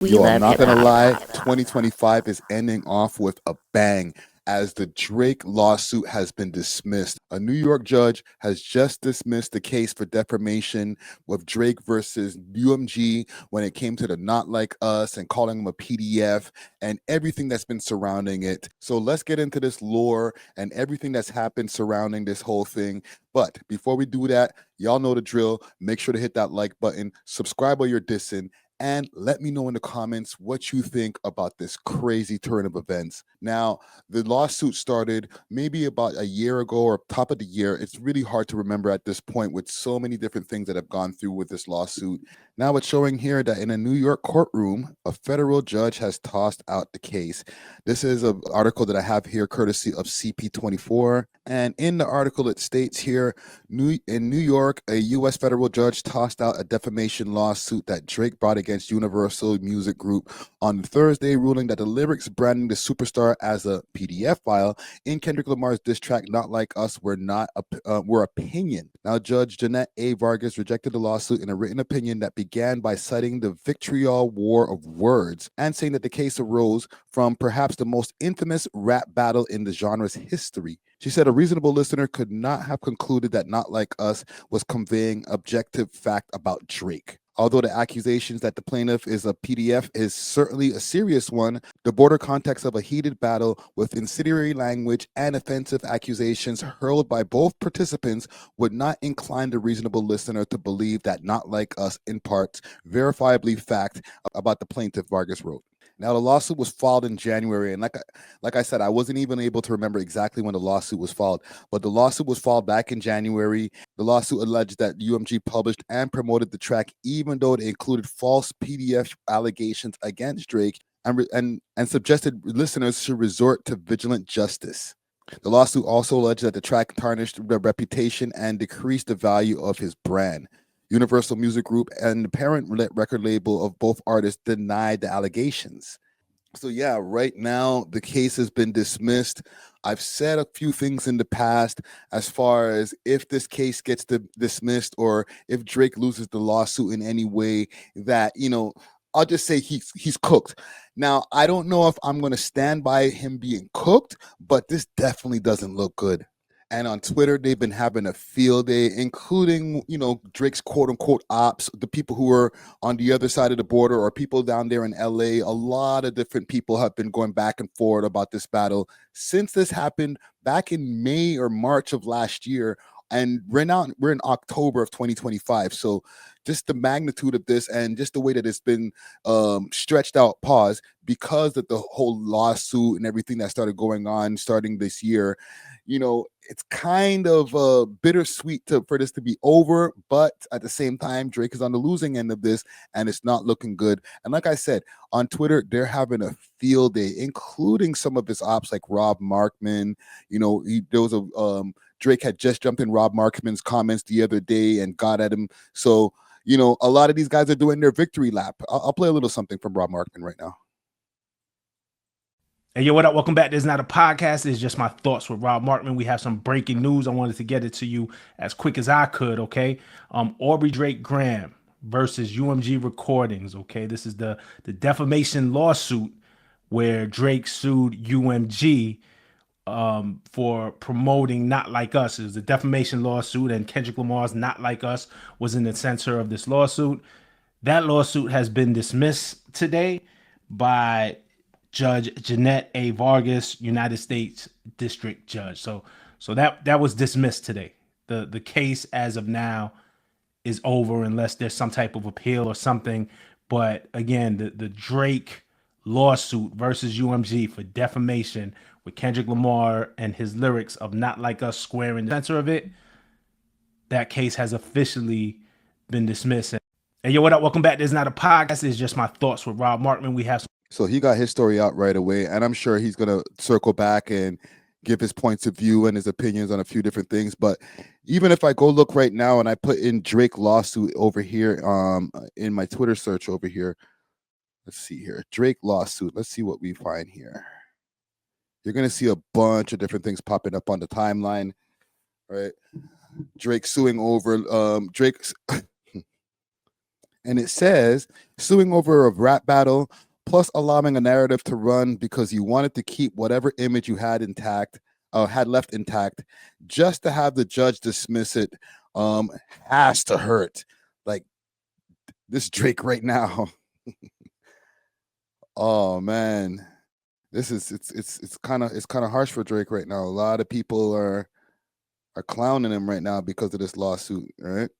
We Yo, I'm love not hip gonna hop. lie, 2025 is ending off with a bang as the Drake lawsuit has been dismissed. A New York judge has just dismissed the case for defamation with Drake versus UMG when it came to the Not Like Us and calling him a PDF and everything that's been surrounding it. So let's get into this lore and everything that's happened surrounding this whole thing. But before we do that, y'all know the drill. Make sure to hit that like button, subscribe while you're dissing, and let me know in the comments what you think about this crazy turn of events. Now, the lawsuit started maybe about a year ago or top of the year. It's really hard to remember at this point with so many different things that have gone through with this lawsuit. Now it's showing here that in a New York courtroom, a federal judge has tossed out the case. This is an article that I have here courtesy of CP24. And in the article, it states here, in New York, a U.S. federal judge tossed out a defamation lawsuit that Drake brought against Universal Music Group on Thursday, ruling that the lyrics branding the superstar as a PDF file in Kendrick Lamar's diss track "Not Like Us" were opinion. Now, Judge Jeanette A. Vargas rejected the lawsuit in a written opinion that began by citing the vitriol war of words and saying that the case arose from perhaps the most infamous rap battle in the genre's history. She said a reasonable listener could not have concluded that Not Like Us was conveying objective fact about Drake. Although the accusations that the plaintiff is a PDF is certainly a serious one, the broader context of a heated battle with incendiary language and offensive accusations hurled by both participants would not incline the reasonable listener to believe that Not Like Us imparts verifiably fact about the plaintiff, Vargas wrote. Now, the lawsuit was filed in January, and like I said, I wasn't even able to remember exactly when the lawsuit was filed, but the lawsuit was filed back in January. The lawsuit alleged that UMG published and promoted the track, even though it included false PDF allegations against Drake, and suggested listeners should resort to vigilant justice. The lawsuit also alleged that the track tarnished the reputation and decreased the value of his brand. Universal Music Group and the parent record label of both artists denied the allegations. So yeah, right now the case has been dismissed. I've said a few things in the past as far as if this case gets dismissed or if Drake loses the lawsuit in any way that, I'll just say he's cooked. Now, I don't know if I'm going to stand by him being cooked, but this definitely doesn't look good. And on Twitter, they've been having a field day, including, Drake's quote unquote ops, the people who are on the other side of the border or people down there in LA. A lot of different people have been going back and forth about this battle since this happened back in May or March of last year. And we're in October of 2025. So just the magnitude of this and just the way that it's been stretched out, because of the whole lawsuit and everything that started going on starting this year, it's kind of bittersweet for this to be over, but at the same time, Drake is on the losing end of this, and it's not looking good. And like I said, on Twitter, they're having a field day, including some of his ops like Rob Markman. There was Drake had just jumped in Rob Markman's comments the other day and got at him. So, a lot of these guys are doing their victory lap. I'll play a little something from Rob Markman right now. Hey, yo, what up? Welcome back. This is not a podcast. It's just my thoughts with Rob Markman. We have some breaking news. I wanted to get it to you as quick as I could, okay? Aubrey Drake Graham versus UMG Recordings, okay? This is the defamation lawsuit where Drake sued UMG for promoting Not Like Us. It was a defamation lawsuit, and Kendrick Lamar's Not Like Us was in the center of this lawsuit. That lawsuit has been dismissed today by Judge Jeanette A. Vargas, United States District Judge. So that was dismissed today. The case as of now is over unless there's some type of appeal or something. But again, the Drake lawsuit versus UMG for defamation with Kendrick Lamar and his lyrics of Not Like Us square in the center of it, that case has officially been dismissed. Hey, yo, what up? Welcome back. This is not a podcast. It's just my thoughts with Rob Markman. We have So he got his story out right away, and I'm sure he's going to circle back and give his points of view and his opinions on a few different things. But even if I go look right now and I put in Drake lawsuit over here in my Twitter search over here, let's see here, Drake lawsuit. Let's see what we find here. You're going to see a bunch of different things popping up on the timeline, right? Drake suing over Drake's And it says suing over a rap battle plus allowing a narrative to run because you wanted to keep whatever image you had intact, had left intact, just to have the judge dismiss it, has to hurt. Like this Drake right now. Oh man, this is it's kind of harsh for Drake right now. A lot of people are clowning him right now because of this lawsuit. All right,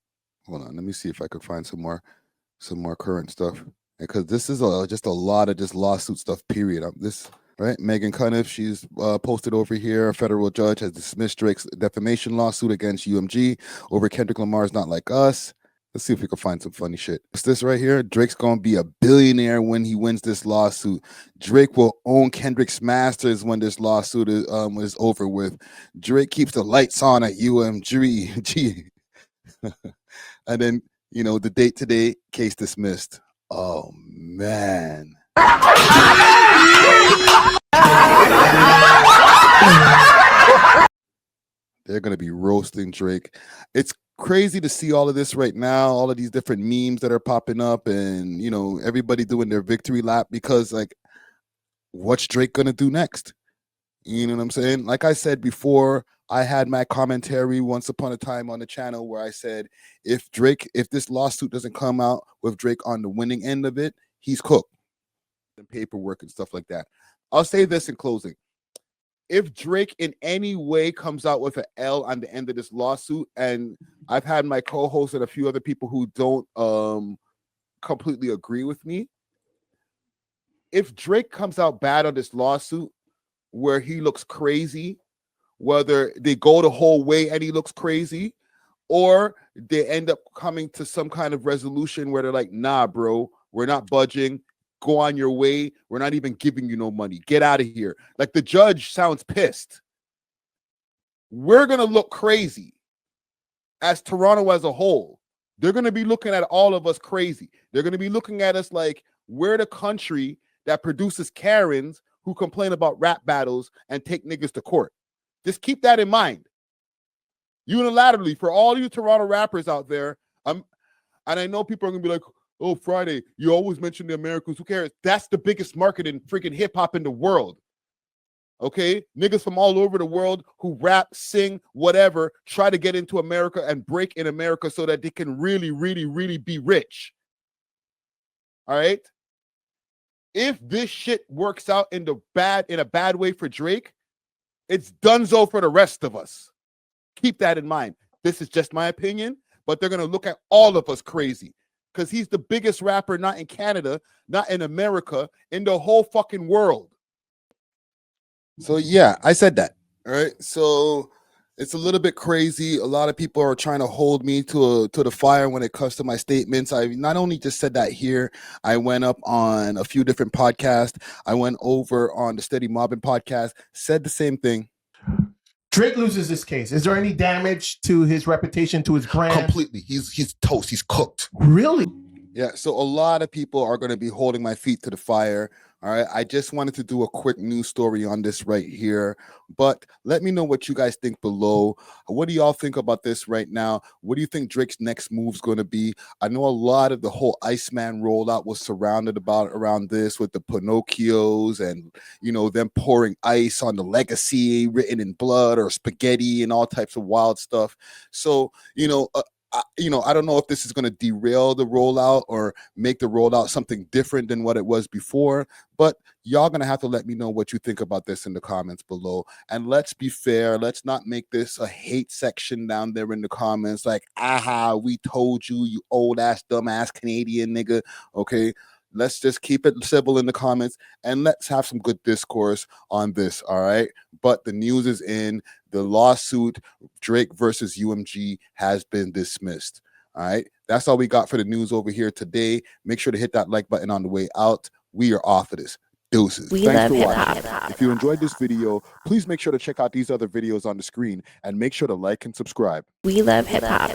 hold on, let me see if I could find some more current stuff, because this is just a lot of just lawsuit stuff. Period. This right, Megan Cunniff, she's posted over here. A federal judge has dismissed Drake's defamation lawsuit against UMG over Kendrick Lamar's "Not Like Us." Let's see if we can find some funny shit. What's this right here? Drake's gonna be a billionaire when he wins this lawsuit. Drake will own Kendrick's masters when this lawsuit is over with. Drake keeps the lights on at UMG. And then, the date today, case dismissed. Oh man. They're gonna be roasting Drake. It's crazy to see all of this right now, all of these different memes that are popping up, and everybody doing their victory lap, because like, what's Drake gonna do next? You know what I'm saying? Like I said before, I had my commentary once upon a time on the channel where I said, if this lawsuit doesn't come out with Drake on the winning end of it, he's cooked. And paperwork and stuff like that. I'll say this in closing. If Drake in any way comes out with an L on the end of this lawsuit, and I've had my co-host and a few other people who don't completely agree with me, if Drake comes out bad on this lawsuit where he looks crazy, whether they go the whole way and he looks crazy, or they end up coming to some kind of resolution where they're like, nah, bro, we're not budging. Go on your way. We're not even giving you no money. Get out of here. Like, the judge sounds pissed. We're going to look crazy as Toronto as a whole. They're going to be looking at all of us crazy. They're going to be looking at us like we're the country that produces Karens who complain about rap battles and take niggas to court. Just keep that in mind. Unilaterally, for all you Toronto rappers out there, and I know people are going to be like, oh, Friday, you always mention the Americans. Who cares? That's the biggest market in freaking hip-hop in the world. Okay? Niggas from all over the world who rap, sing, whatever, try to get into America and break in America so that they can really, really, really be rich. All right? If this shit works out in a bad way for Drake, it's donezo for the rest of us. Keep that in mind. This is just my opinion, but they're going to look at all of us crazy. Because he's the biggest rapper, not in Canada, not in America, in the whole fucking world. So yeah, I said that. All right. So it's a little bit crazy. A lot of people are trying to hold me to the fire when it comes to my statements. I not only just said that here, I went up on a few different podcasts. I went over on the Steady Mobbing podcast, said the same thing. Drake loses this case. Is there any damage to his reputation, to his brand? Completely. He's toast. He's cooked. Really? Yeah. So a lot of people are going to be holding my feet to the fire. All right. I just wanted to do a quick news story on this right here, but let me know what you guys think below. What do y'all think about this right now? What do you think Drake's next move is going to be? I know a lot of the whole Iceman rollout was surrounded around this with the Pinocchios and, them pouring ice on the legacy written in blood or spaghetti and all types of wild stuff. So, I don't know if this is going to derail the rollout or make the rollout something different than what it was before, but y'all going to have to let me know what you think about this in the comments below. And let's be fair. Let's not make this a hate section down there in the comments like, aha, we told you, you old ass, dumb ass Canadian nigga. Okay. Let's just keep it civil in the comments and let's have some good discourse on this. All right. But the news is in. The lawsuit, Drake versus UMG, has been dismissed. All right. That's all we got for the news over here today. Make sure to hit that like button on the way out. We are off of this. Deuces. Thanks for watching. If you enjoyed this video, please make sure to check out these other videos on the screen and make sure to like and subscribe. We love hip hop.